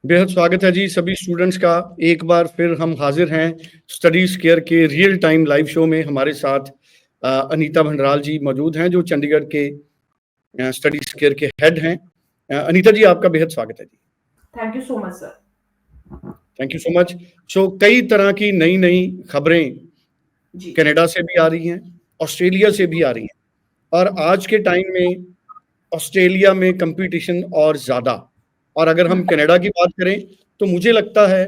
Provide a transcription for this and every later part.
बेहद स्वागत है जी सभी स्टूडेंट्स का। एक बार फिर हम हाजिर हैं स्टडी स्केयर के रियल टाइम लाइव शो में। हमारे साथ अनीता भंडराल जी मौजूद हैं जो चंडीगढ़ के स्टडी स्केयर के हेड हैं। अनीता जी, आपका बेहद स्वागत है जी। Thank you so much sir. Thank you so much. So कई तरह की नई नई खबरें जी कनाडा से भी आ रही हैं, ऑस्ट्रेलिया से भी आ रही हैं, और आज के टाइम में ऑस्ट्रेलिया में कंपटीशन और ज़्यादा। और अगर हम कनाडा की बात करें तो मुझे लगता है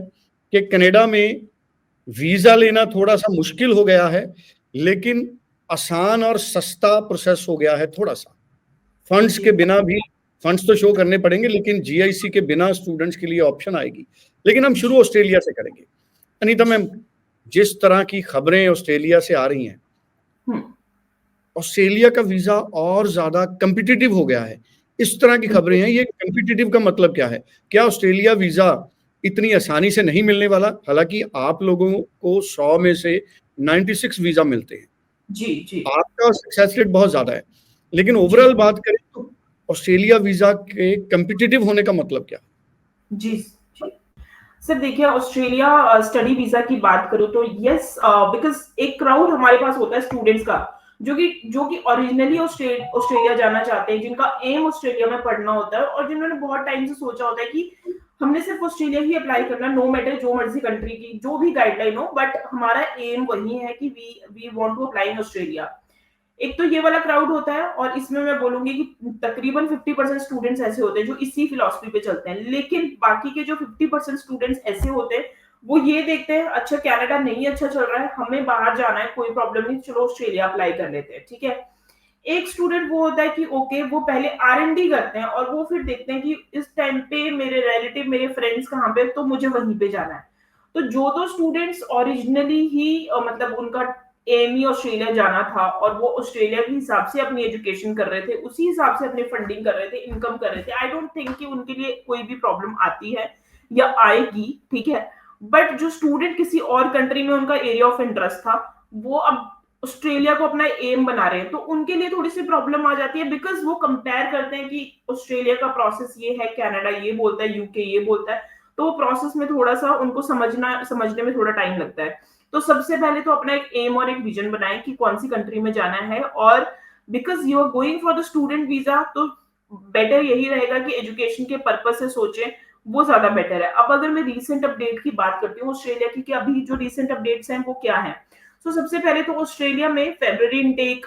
कि कनाडा में वीज़ा लेना थोड़ा सा मुश्किल हो गया है, लेकिन आसान और सस्ता प्रोसेस हो गया है थोड़ा सा। फंड्स जी के बिना भी, फंड्स तो शो करने पड़ेंगे, लेकिन जीआईसी के बिना स्टूडेंट्स के लिए ऑप्शन आएगी। लेकिन हम शुरू ऑस्ट्रेलिया से करेंगे। अनीता मैम, जिस तरह की खबरें ऑस्ट्रेलिया से आ रही हैं, ऑस्ट्रेलिया का वीजा और ज्यादा कम्पिटिटिव हो गया है, इस तरह की खबरें हैं। ये कम्पिटिटिव का मतलब क्या है? क्या ऑस्ट्रेलिया वीजा इतनी आसानी से नहीं मिलने वाला? हालांकि आप लोगों को 100 में से 96 वीजा मिलते हैं, जी जी आपका सक्सेस रेट बहुत ज्यादा है, लेकिन जी ओवरऑल बात करें तो ऑस्ट्रेलिया वीजा के कम्पिटिटिव होने का मतलब क्या? जी जी सर, देखिए ऑस्ट्रेलिया स्टडी वीजा की बात करूँ तो यस, बिकॉज एक क्राउड हमारे पास होता है स्टूडेंट्स का जो कि ओरिजिनली ऑस्ट्रेलिया जाना चाहते हैं, जिनका एम ऑस्ट्रेलिया में पढ़ना होता है और जिन्होंने बहुत टाइम से सोचा होता है कि हमने सिर्फ ऑस्ट्रेलिया ही अप्लाई करना, नो मैटर जो मर्जी कंट्री की जो भी गाइडलाइन हो, बट हमारा एम वही है कि we want to apply in Australia. एक तो ये वाला क्राउड होता है, और इसमें मैं बोलूंगी कि तकरीबन 50% स्टूडेंट्स ऐसे होते हैं जो इसी फिलॉसफी पे चलते हैं। लेकिन बाकी के जो 50% स्टूडेंट्स ऐसे होते हैं, वो ये देखते हैं अच्छा कनाडा नहीं अच्छा चल रहा है, हमें बाहर जाना है, कोई प्रॉब्लम नहीं, चलो ऑस्ट्रेलिया अप्लाई कर लेते हैं, ठीक है। एक स्टूडेंट वो होता है कि ओके, वो पहले R&D करते हैं और वो फिर देखते हैं कि इस टाइम पे मेरे रिलेटिव, मेरे फ्रेंड्स कहाँ पे, तो मुझे वहीं पे जाना है। तो जो तो स्टूडेंट्स ओरिजिनली ही मतलब उनका एम ही ऑस्ट्रेलिया जाना था और वो ऑस्ट्रेलिया के हिसाब से अपनी एजुकेशन कर रहे थे, उसी हिसाब से अपनी फंडिंग कर रहे थे, इनकम कर रहे थे, आई डोंट थिंक कि उनके लिए कोई भी प्रॉब्लम आती है या आएगी, ठीक है। बट जो स्टूडेंट किसी और कंट्री में उनका एरिया ऑफ इंटरेस्ट था, वो अब ऑस्ट्रेलिया को अपना एम बना रहे हैं, तो उनके लिए थोड़ी सी प्रॉब्लम आ जाती है, बिकॉज वो कंपेयर करते हैं कि ऑस्ट्रेलिया का प्रोसेस ये है, कनाडा ये बोलता है, यूके ये बोलता है, तो वो प्रोसेस में थोड़ा सा उनको समझने में थोड़ा टाइम लगता है। तो सबसे पहले तो अपना एक एम और एक विजन बनाएं कि कौन सी कंट्री में जाना है, और because you are going for the student visa, तो बेटर यही रहेगा कि एजुकेशन के पर्पज से सोचें, वो ज्यादा बेटर है। अब अगर मैं रीसेंट अपडेट की बात करती हूँ ऑस्ट्रेलिया की, कि अभी जो रीसेंट अपडेट्स हैं वो क्या है। तो सबसे पहले तो ऑस्ट्रेलिया में फेब्रुअरी इनटेक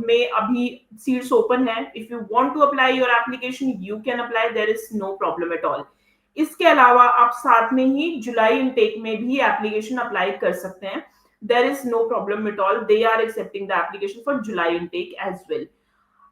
में अभी सीट्स ओपन है। If you want to apply your application you can apply, there is no problem at all. इसके अलावा आप साथ में ही जुलाई इनटेक में भी एप्लीकेशन अप्लाई कर सकते हैं, there is no problem at all, they are accepting the application for July intake as well.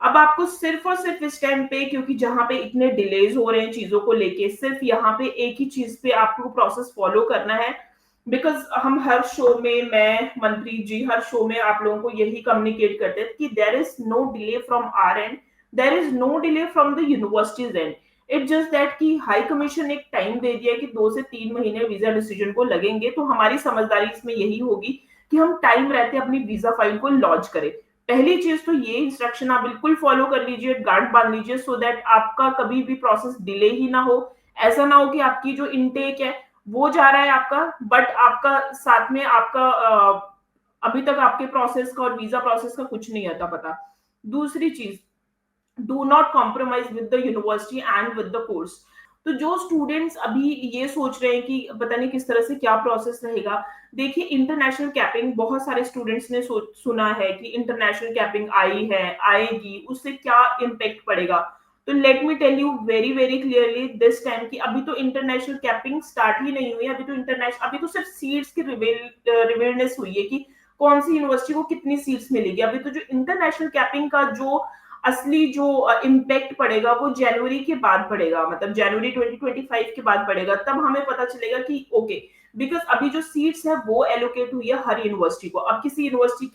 अब आपको सिर्फ और सिर्फ इस टाइम पे, क्योंकि जहां पे इतने डिलेज हो रहे हैं चीजों को लेके, सिर्फ यहाँ पे एक ही चीज पे आपको प्रोसेस फॉलो करना है। बिकॉज हम हर शो में, मैं, मंत्री जी, हर शो में आप लोगों को यही कम्युनिकेट करते हैं कि there is no delay from our end, there is no delay from the universities end. It just that कि हाई कमीशन एक टाइम दे दिया कि 2 से 3 महीने वीजा डिसीजन को लगेंगे, तो हमारी समझदारी इसमें यही होगी कि हम टाइम रहते अपनी वीजा फाइल को लॉन्च करें। पहली चीज तो ये इंस्ट्रक्शन आप बिल्कुल फॉलो कर लीजिए, गार्ड बांध लीजिए, सो दैट आपका कभी भी प्रोसेस डिले ही ना हो। ऐसा ना हो कि आपकी जो इनटेक है वो जा रहा है आपका, बट आपका साथ में आपका अभी तक आपके प्रोसेस का और वीजा प्रोसेस का कुछ नहीं आता पता। दूसरी चीज, do not compromise with the university and with the course. तो जो स्टूडेंट्स अभी ये सोच रहे हैं कि पता नहीं किस तरह से क्या प्रोसेस रहेगा, देखिए इंटरनेशनल कैपिंग बहुत सारे स्टूडेंट्स ने सुना है कि इंटरनेशनल कैपिंग आई है, आएगी, उससे क्या इम्पेक्ट पड़ेगा। तो let me tell you very very clearly this time कि अभी तो इंटरनेशनल कैपिंग स्टार्ट ही नहीं हुई है। अभी तो सिर्फ सीट्स की रिवीलनेस हुई है कि कौन सी यूनिवर्सिटी को कितनी सीट्स मिलेगी। अभी तो जो इंटरनेशनल कैपिंग का जो असली जो इम्पैक्ट पड़ेगा वो जनवरी के बाद पड़ेगा, मतलब जनवरी 2025 के बाद पड़ेगा, तब हमें पता चलेगा कि ओके। बिकॉज अभी जो सीट्स है वो एलोकेट हुई है हर यूनिवर्सिटी को। अब किसी यूनिवर्सिटी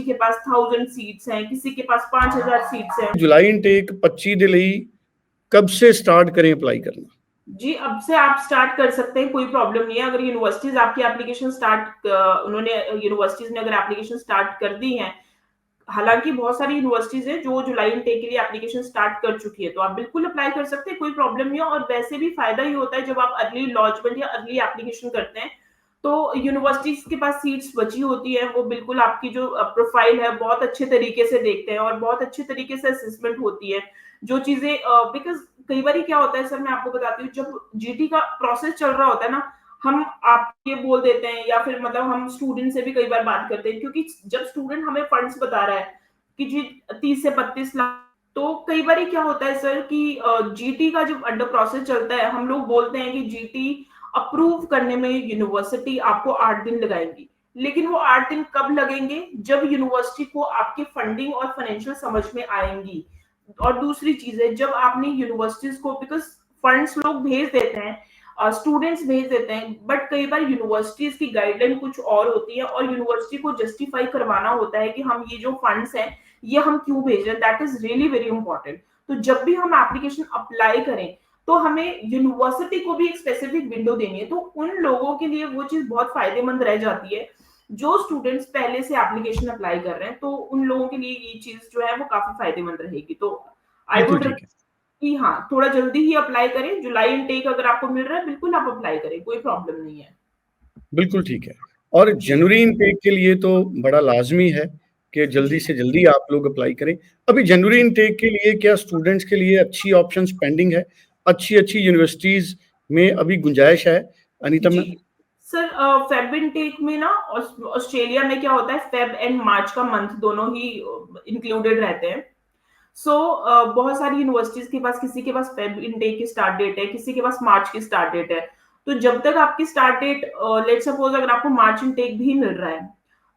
के पास 1000 सीट्स हैं, किसी के पास 5000 सीट्स हैं। जुलाई इनटेक 25 दे लई कब से स्टार्ट करें अप्लाई करना? जी, अब से आप स्टार्ट कर सकते हैं, कोई प्रॉब्लम नहीं है। अगर यूनिवर्सिटीज आपकी एप्लीकेशन स्टार्ट, उन्होंने यूनिवर्सिटीज ने अगर एप्लीकेशन स्टार्ट कर दी है, हालांकि बहुत सारी यूनिवर्सिटीज है जो जुलाई इनटेक के लिए एप्लीकेशन स्टार्ट कर चुकी है, तो आप बिल्कुल अप्लाई कर सकते हैं, कोई प्रॉब्लम नहीं है। और वैसे भी फायदा ही होता है जब आप अर्ली लॉन्चमेंट या अर्ली एप्लीकेशन करते हैं, तो यूनिवर्सिटीज के पास सीट्स बची होती है, वो बिल्कुल आपकी जो प्रोफाइल है बहुत अच्छे तरीके से देखते हैं और बहुत अच्छे तरीके से असेसमेंट होती है जो चीजें, बिकॉज कई बार क्या होता है सर, मैं आपको बताती हूँ, जब जीटी का प्रोसेस चल रहा होता है ना, हम आप ये बोल देते हैं या फिर मतलब हम स्टूडेंट से भी कई बार बात करते हैं, क्योंकि जब स्टूडेंट हमें फंड्स बता रहा है कि जी 30 से 32 लाख, तो कई बार क्या होता है सर कि जीटी का जब अंडर प्रोसेस चलता है, हम लोग बोलते हैं कि जीटी अप्रूव करने में यूनिवर्सिटी आपको 8 दिन लगाएंगी, लेकिन वो 8 दिन कब लगेंगे, जब यूनिवर्सिटी को आपकी फंडिंग और फाइनेंशियल समझ में आएंगी। और दूसरी चीज है, जब आपने यूनिवर्सिटीज को, बिकॉज फंड्स लोग भेज देते हैं, स्टूडेंट्स भेज देते हैं, बट कई बार यूनिवर्सिटीज की गाइडलाइन कुछ और होती है और यूनिवर्सिटी को जस्टिफाई करवाना होता है कि हम ये जो फंड्स हैं ये हम क्यों भेज रहे हैं, that is really very important. तो जब भी हम एप्लीकेशन अप्लाई करें तो हमें यूनिवर्सिटी को भी एक स्पेसिफिक विंडो देनी है, तो उन लोगों के लिए वो चीज बहुत फायदेमंद रह जाती है जो स्टूडेंट्स पहले से एप्लीकेशन अप्लाई कर रहे हैं, तो उन लोगों के लिए ये चीज जो है वो काफी फायदेमंद रहेगी। तो आई बिल्कुल वुड ठीक है, कि हाँ, थोड़ा जल्दी ही अप्लाई करें, जुलाई इनटेक अगर आपको मिल रहा है बिल्कुल आप अप्लाई करें, कोई प्रॉब्लम नहीं है। बिल्कुल ठीक है। और जी जनवरी इनटेक के लिए तो बड़ा लाज़मी है कि जल्दी जी से जल्दी आप लोग अप्लाई करें। अभी जनवरी इनटेक के लिए क्या स्टूडेंट्स के लिए अच्छी ऑप्शंस पेंडिंग है? अच्छी-अच्छी यूनिवर्सिटीज़ में अभी गुंजाइश है, अनीता जी मैम? सर, फेब इनटेक में ना ऑस्ट्रेलिया में क्या होता है, फेब एंड मार्च का मंथ दोनों ही इंक्लूडेड रहते हैं। सो बहुत सारी यूनिवर्सिटीज के पास, किसी के पास फेब इनटेक की स्टार्ट डेट है, किसी के पास मार्च की स्टार्ट डेट है। तो जब तक आपकी स्टार्ट डेट, लेट सपोज अगर आपको मार्च इनटेक भी मिल रहा है,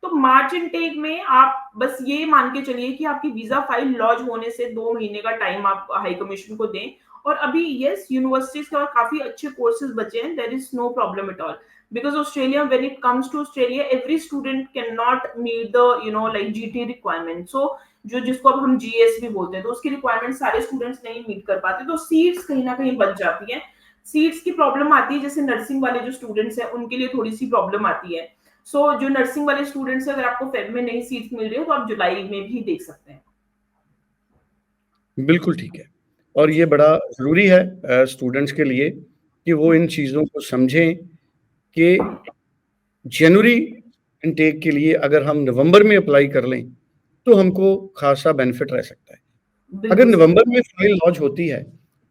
तो मार्च इनटेक में आप बस ये मान के चलिए कि आपकी वीजा फाइल लॉन्च होने से 2 महीने का टाइम आप हाई कमीशन को दें। और अभी यस, यूनिवर्सिटीज का काफी अच्छे कोर्सेज बचे हैं, there is no problem at all, because Australia, when it comes to Australia, every student cannot meet the like GT requirement, so जो जिसको अब हम जीएस भी बोलते हैं, तो उसकी रिक्वायरमेंट सारे स्टूडेंट्स नहीं मीट कर पाते, तो सीट्स कहीं ना कहीं बच जाती है। सीट्स की प्रॉब्लम आती है, जैसे नर्सिंग वाले जो स्टूडेंट्स हैं उनके लिए थोड़ी सी प्रॉब्लम आती है। सो जो नर्सिंग वाले स्टूडेंट्स हैं, अगर आपको फेब में नहीं सीट्स मिल रही हो तो आप जुलाई में भी देख सकते हैं। बिल्कुल ठीक है। और ये बड़ा ज़रूरी है स्टूडेंट्स के लिए कि वो इन चीज़ों को समझें कि जनवरी इनटेक के लिए अगर हम नवंबर में अप्लाई कर लें, तो हमको खासा बेनिफिट रह सकता है। अगर बिल्कुल सर। नवंबर में फाइल लॉन्च होती है,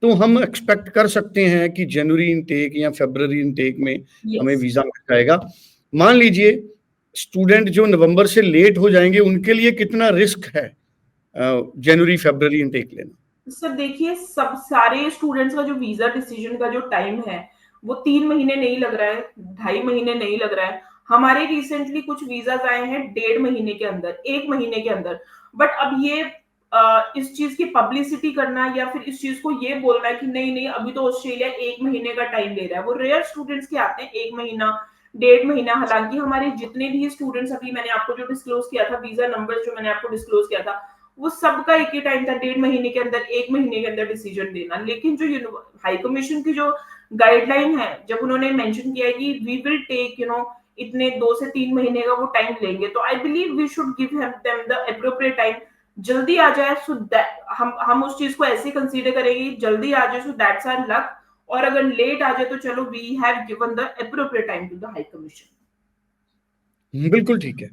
तो हम एक्सपेक्ट कर सकते हैं कि जनवरी इनटेक या फरवरी इनटेक में हमें यस वीज़ा मिल जाएगा। मान लीजिए स्टूडेंट जो नवंबर से लेट हो जाएँगे, उनके लिए कितना रिस्क है जनवरी फरवरी इनटेक लेना? सर देखिए, सब सारे स्टूडेंट्स का जो वीजा डिसीजन का जो टाइम है वो 3 महीने नहीं लग रहा है, 2.5 महीने नहीं लग रहा है। हमारे रिसेंटली कुछ वीजाज आए हैं 1.5 महीने के अंदर, 1 महीने के अंदर। बट अब ये इस चीज की पब्लिसिटी करना या फिर इस चीज को ये बोलना है कि नहीं नहीं अभी तो ऑस्ट्रेलिया 1 महीने का टाइम ले रहा है, वो रेयर स्टूडेंट्स के आते हैं 1 महीना, 1.5 महीना। हालांकि हमारे जितने भी स्टूडेंट्स, अभी मैंने आपको जो डिस्क्लोज किया था, वीजा नंबर जो मैंने आपको डिस्क्लोज किया था, वो सबका एक ही टाइम था, 1.5 महीने के अंदर, 1 महीने के अंदर डिसीजन देना। लेकिन जो हाई कमीशन की जो गाइडलाइन है, जब उन्होंने मेंशन किया है कि वी विल टेक इतने 2 से 3 महीने का वो टाइम लेंगे, तो I believe we should give them the appropriate time. जल्दी आ जाए सो दैट हम उस चीज को ऐसे कंसीडर करेंगे, जल्दी आ जाए सो दैट्स आवर लक, और अगर लेट आ जाए तो चलो we have given the appropriate time to the high commission. बिल्कुल ठीक है।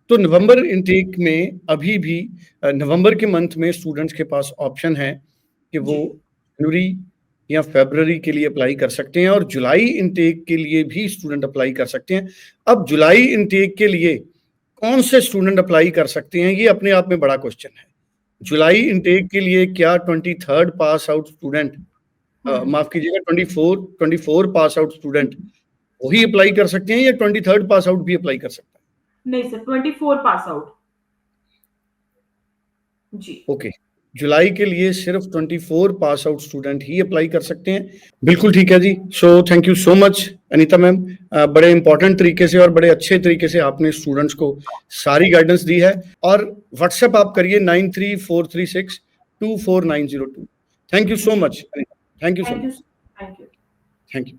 तो नवंबर इनटेक में अभी भी नवंबर के मंथ में स्टूडेंट्स के पास ऑप्शन है कि वो जी जनवरी या फरवरी के लिए अप्लाई कर सकते हैं और जुलाई इनटेक के लिए भी स्टूडेंट अप्लाई कर सकते हैं। अब जुलाई इनटेक के लिए कौन से स्टूडेंट अप्लाई कर सकते हैं, ये अपने आप में बड़ा क्वेश्चन है। जुलाई इनटेक के लिए क्या 23rd पास आउट स्टूडेंट, माफ कीजिएगा 24 पास आउट स्टूडेंट वही अप्लाई कर सकते हैं या 23rd पास आउट भी अप्लाई कर सकता है? नहीं सर, 24 पास आउट। जी ओके, जुलाई के लिए सिर्फ 24 पास आउट स्टूडेंट ही अप्लाई कर सकते हैं। बिल्कुल ठीक है जी। So thank you so much Anita ma'am, बड़े इंपॉर्टेंट तरीके से और बड़े अच्छे तरीके से आपने स्टूडेंट्स को सारी गाइडेंस दी है। और व्हाट्सएप आप करिए 9343624902। Thank you so much, thank you so thank you much, thank you. Thank you.